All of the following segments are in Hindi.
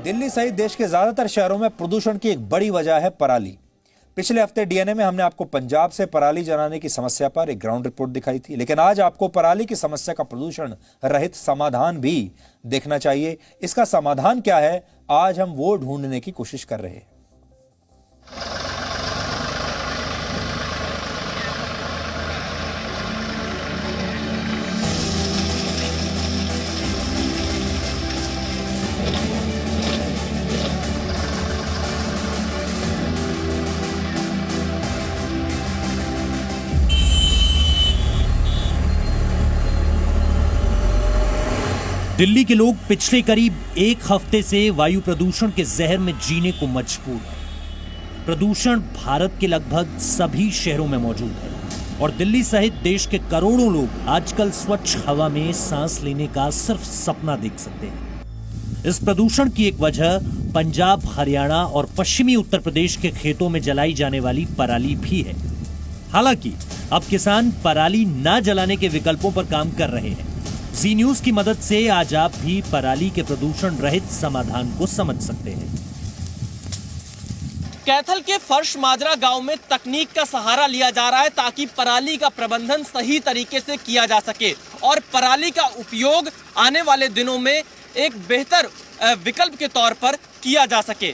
दिल्ली सहित देश के ज्यादातर शहरों में प्रदूषण की एक बड़ी वजह है पराली। पिछले हफ्ते डीएनए में हमने आपको पंजाब से पराली जलाने की समस्या पर एक ग्राउंड रिपोर्ट दिखाई थी, लेकिन आज आपको पराली की समस्या का प्रदूषण रहित समाधान भी देखना चाहिए। इसका समाधान क्या है, आज हम वो ढूंढने की कोशिश कर रहे हैं। दिल्ली के लोग पिछले करीब एक हफ्ते से वायु प्रदूषण के जहर में जीने को मजबूर हैं। प्रदूषण भारत के लगभग सभी शहरों में मौजूद है और दिल्ली सहित देश के करोड़ों लोग आजकल स्वच्छ हवा में सांस लेने का सिर्फ सपना देख सकते हैं। इस प्रदूषण की एक वजह पंजाब, हरियाणा और पश्चिमी उत्तर प्रदेश के खेतों में जलाई जाने वाली पराली भी है। हालांकि अब किसान पराली न जलाने के विकल्पों पर काम कर रहे हैं। जी न्यूज की मदद से आज आप भी पराली के प्रदूषण रहित समाधान को समझ सकते हैं। कैथल के फर्श माजरा गांव में तकनीक का सहारा लिया जा रहा है ताकि पराली का प्रबंधन सही तरीके से किया जा सके और पराली का उपयोग आने वाले दिनों में एक बेहतर विकल्प के तौर पर किया जा सके।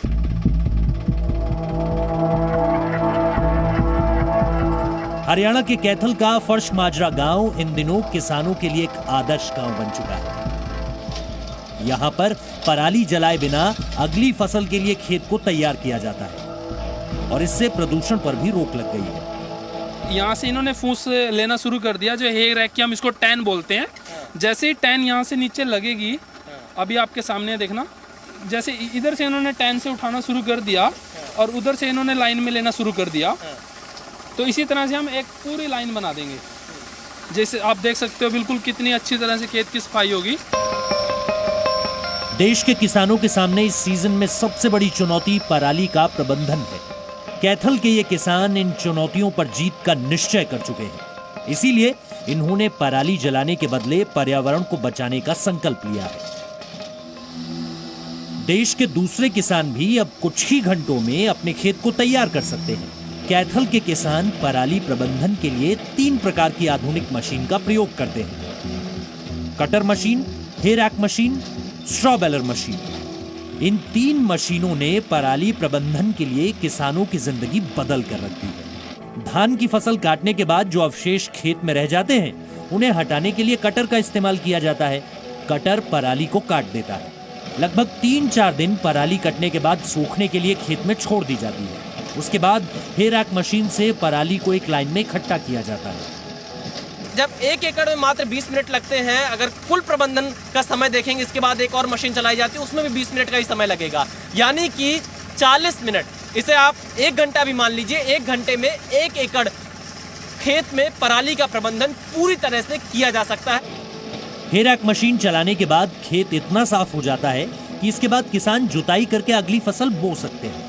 हरियाणा के कैथल का फर्श माजरा गांव इन दिनों किसानों के लिए एक आदर्श गांव बन चुका है। यहां पर पराली जलाए बिना अगली फसल के लिए खेत को तैयार किया जाता है और इससे प्रदूषण पर भी रोक लग गई है। यहाँ से इन्होंने फूस लेना शुरू कर दिया, जो हेयर रैक की हम इसको टैन बोलते हैं। जैसे ही टैन यहाँ से नीचे लगेगी, अभी आपके सामने देखना, जैसे इधर से इन्होंने टैन से उठाना शुरू कर दिया और उधर से इन्होंने लाइन में लेना शुरू कर दिया, तो इसी तरह से हम एक पूरी लाइन बना देंगे। जैसे आप देख सकते हो बिल्कुल कितनी अच्छी तरह से खेत की सफाई होगी। देश के किसानों के सामने इस सीजन में सबसे बड़ी चुनौती पराली का प्रबंधन है। कैथल के ये किसान इन चुनौतियों पर जीत का निश्चय कर चुके हैं। इसीलिए इन्होंने पराली जलाने के बदले पर्यावरण को बचाने का संकल्प लिया है। देश के दूसरे किसान भी अब कुछ ही घंटों में अपने खेत को तैयार कर सकते हैं। कैथल के किसान पराली प्रबंधन के लिए 3 प्रकार की आधुनिक मशीन का प्रयोग करते हैं। Cutter machine, hay rake machine, straw baler machine. इन 3 मशीनों ने पराली प्रबंधन के लिए किसानों की जिंदगी बदल कर रख दी है। धान की फसल काटने के बाद जो अवशेष खेत में रह जाते हैं, उन्हें हटाने के लिए कटर का इस्तेमाल किया जाता है। कटर पराली को काट देता है। लगभग 3-4 दिन पराली कटने के बाद सूखने के लिए खेत में छोड़ दी जाती है। उसके बाद हे रैक मशीन से पराली को एक लाइन में इकट्ठा किया जाता है। जब 1 एकड़ में मात्र 20 मिनट लगते हैं, अगर कुल प्रबंधन का समय देखेंगे, इसके बाद एक और मशीन चलाई जाती है, उसमें भी 20 मिनट का ही समय लगेगा, यानी कि 40 मिनट। इसे आप 1 घंटा भी मान लीजिए। 1 घंटे में 1 एकड़ खेत में पराली का प्रबंधन पूरी तरह से किया जा सकता है। हे रैक मशीन चलाने के बाद खेत इतना साफ हो जाता है कि इसके बाद किसान जुताई करके अगली फसल बो सकते हैं।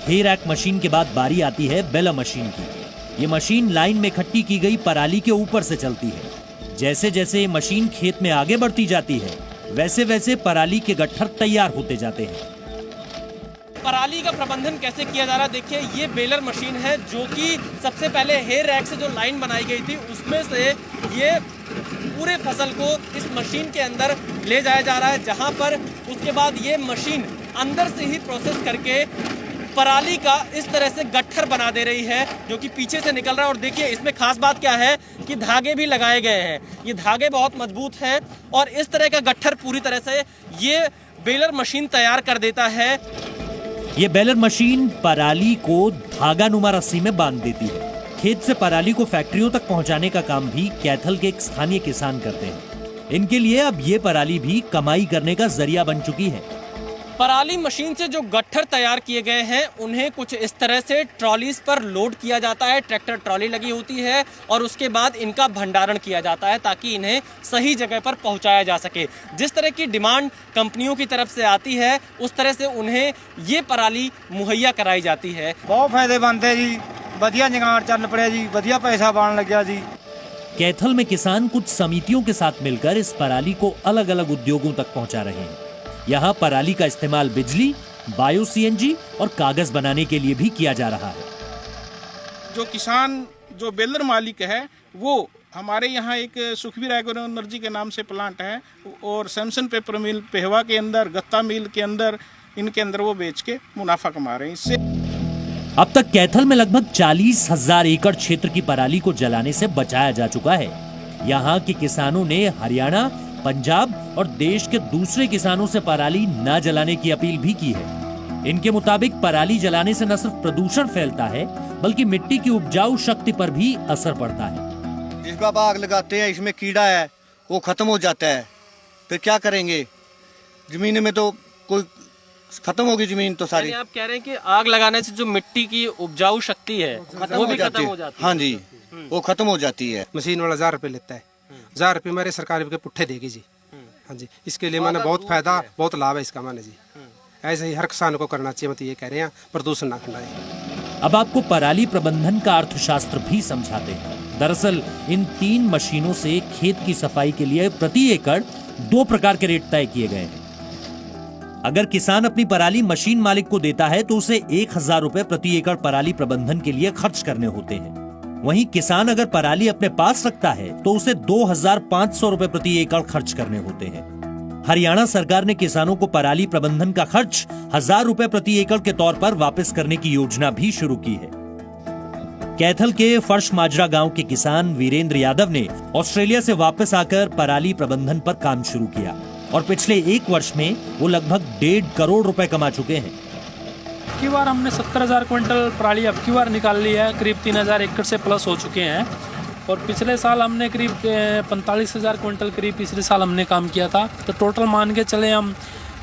हे रैक मशीन के बाद बारी आती है बेलर मशीन की। ये मशीन लाइन में इकट्ठी की गई पराली के ऊपर से चलती है। जैसे जैसे ये मशीन खेत में आगे बढ़ती जाती है, वैसे वैसे पराली के गट्ठर तैयार होते जाते हैं। पराली का प्रबंधन कैसे किया जा रहा है, देखिए, ये बेलर मशीन है जो कि सबसे पहले हेयर रैक से जो लाइन बनाई गई थी, उसमें से ये पूरे फसल को इस मशीन के अंदर ले जाया जा रहा है, जहां पर उसके बाद ये मशीन अंदर से ही प्रोसेस करके पराली का इस तरह से गट्ठर बना दे रही है, जो कि पीछे से निकल रहा है। और देखिए, इसमें खास बात क्या है कि धागे भी लगाए गए हैं। ये धागे बहुत मजबूत हैं और इस तरह का गट्ठर पूरी तरह से ये बेलर मशीन तैयार कर देता है। ये बेलर मशीन पराली को धागानुमा रस्सी में बांध देती है। खेत से पराली को फैक्ट्रियों तक पहुंचाने का काम भी कैथल के एक स्थानीय किसान करते हैं। इनके लिए अब ये पराली भी कमाई करने का जरिया बन चुकी है। पराली मशीन से जो गट्ठर तैयार किए गए हैं, उन्हें कुछ इस तरह से ट्रॉलीज पर लोड किया जाता है। ट्रैक्टर ट्रॉली लगी होती है और उसके बाद इनका भंडारण किया जाता है ताकि इन्हें सही जगह पर पहुंचाया जा सके। जिस तरह की डिमांड कंपनियों की तरफ से आती है, उस तरह से उन्हें ये पराली मुहैया कराई जाती है। बहुत फायदेमंद है जी, वधिया जुगाड़ चल पड़िया जी, वधिया पैसा बन लग्या जी। कैथल में किसान कुछ समितियों के साथ मिलकर इस पराली को अलग अलग उद्योगों तक पहुंचा रहे हैं। यहाँ पराली का इस्तेमाल बिजली, बायो सीएनजी और कागज बनाने के लिए भी किया जा रहा है। जो किसान जो बेलर मालिक है वो हमारे यहाँ एक सुखबीर एग्रो एनर्जी के नाम से प्लांट है और सैमसन पेपर मिल पेहवा के अंदर, गत्ता मिल के अंदर, इनके अंदर वो बेच के मुनाफा कमा रहे हैं। इससे अब तक कैथल में लगभग 40,000 एकड़ क्षेत्र की पराली को जलाने से बचाया जा चुका है। यहाँ के किसानों ने हरियाणा, पंजाब और देश के दूसरे किसानों से पराली न जलाने की अपील भी की है। इनके मुताबिक पराली जलाने से न सिर्फ प्रदूषण फैलता है बल्कि मिट्टी की उपजाऊ शक्ति पर भी असर पड़ता है। जिस बार आग लगाते हैं इसमें कीड़ा है वो खत्म हो जाता है, फिर क्या करेंगे? जमीन में तो कोई खत्म होगी जमीन तो सारी। आप कह रहे हैं कि आग लगाने से जो मिट्टी की उपजाऊ शक्ति है वो भी खत्म हो जाती है। हाँ जी, वो खत्म हो जाती है। मशीन वाला 1000 रुपये लेता है, 1000 रुपये मेरे सरकार के पुट्ठे देगी जी। हाँ जी, इसके लिए मैंने बहुत फायदा, बहुत लाभ है इसका मैंने जी। ऐसे ही हर किसान को करना चाहिए, मतलब ये कह रहे हैं प्रदूषण ना फैलाएं। अब आपको पराली प्रबंधन का अर्थशास्त्र भी समझाते हैं। दरअसल इन 3 मशीनों से खेत की सफाई के लिए प्रति एकड़ 2 प्रकार के रेट तय किए गए हैं। अगर किसान अपनी पराली मशीन मालिक को देता है तो उसे 1000 रुपए प्रति एकड़ पराली प्रबंधन के लिए खर्च करने होते हैं। वहीं किसान अगर पराली अपने पास रखता है तो उसे 2500 रुपए प्रति एकड़ खर्च करने होते हैं। हरियाणा सरकार ने किसानों को पराली प्रबंधन का खर्च 1000 रुपए प्रति एकड़ के तौर पर वापस करने की योजना भी शुरू की है। कैथल के फर्श माजरा गांव के किसान वीरेंद्र यादव ने ऑस्ट्रेलिया से वापस आकर पराली प्रबंधन पर काम शुरू किया और पिछले 1 वर्ष में वो लगभग 1.5 करोड़ रुपए कमा चुके हैं। अब की बार हमने 70,000 क्विंटल पराली अब की बार निकाल ली है, करीब 3000 एकड़ से प्लस हो चुके हैं। और पिछले साल हमने करीब 45,000 क्विंटल करीब पिछले साल हमने काम किया था। तो टोटल मान के चले हम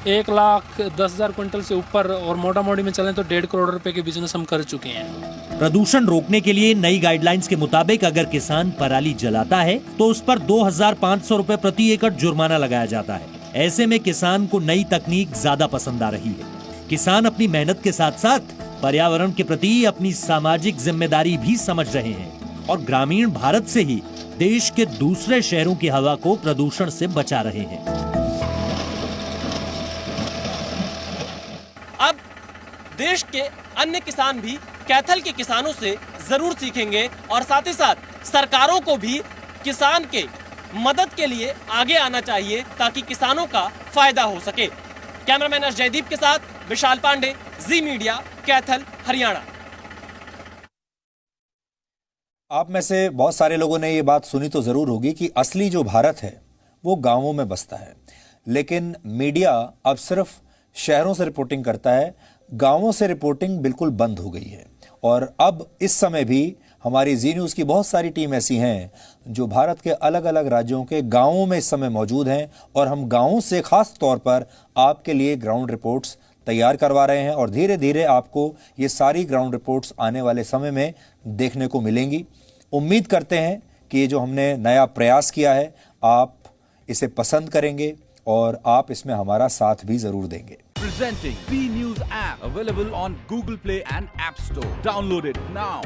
1,10,000 क्विंटल से ऊपर और मोटा मोटी में चलें तो 1.5 करोड़ रुपए के बिजनेस हम कर चुके हैं। प्रदूषण रोकने के लिए नई गाइडलाइंस के मुताबिक अगर किसान पराली जलाता है तो उस पर 2500 रुपए प्रति एकड़ जुर्माना लगाया जाता है। ऐसे में किसान को नई तकनीक ज्यादा पसंद आ रही है। किसान अपनी मेहनत के साथ साथ पर्यावरण के प्रति अपनी सामाजिक जिम्मेदारी भी समझ रहे हैं और ग्रामीण भारत से ही देश के दूसरे शहरों की हवा को प्रदूषण से बचा रहे हैं। अब देश के अन्य किसान भी कैथल के किसानों से जरूर सीखेंगे और साथ ही साथ सरकारों को भी किसान के मदद के लिए आगे आना चाहिए ताकि किसानों का फायदा हो सके। कैमरामैन एस जयदीप के साथ विशाल पांडे, जी मीडिया, कैथल, हरियाणा। आप में से बहुत सारे लोगों ने ये बात सुनी तो जरूर होगी कि असली जो भारत है वो गांवों में बसता है, लेकिन मीडिया अब सिर्फ शहरों से रिपोर्टिंग करता है, गांवों से रिपोर्टिंग बिल्कुल बंद हो गई है। और अब इस समय भी हमारी जी न्यूज़ की बहुत सारी टीम ऐसी हैं जो भारत के अलग अलग राज्यों के गांवों में इस समय मौजूद हैं और हम गांवों से खास तौर पर आपके लिए ग्राउंड रिपोर्ट्स तैयार करवा रहे हैं और धीरे धीरे आपको ये सारी ग्राउंड रिपोर्ट्स आने वाले समय में देखने को मिलेंगी। उम्मीद करते हैं कि ये जो हमने नया प्रयास किया है आप इसे पसंद करेंगे और आप इसमें हमारा साथ भी जरूर देंगे। Presenting B News app available on Google Play and App Store. Download it now.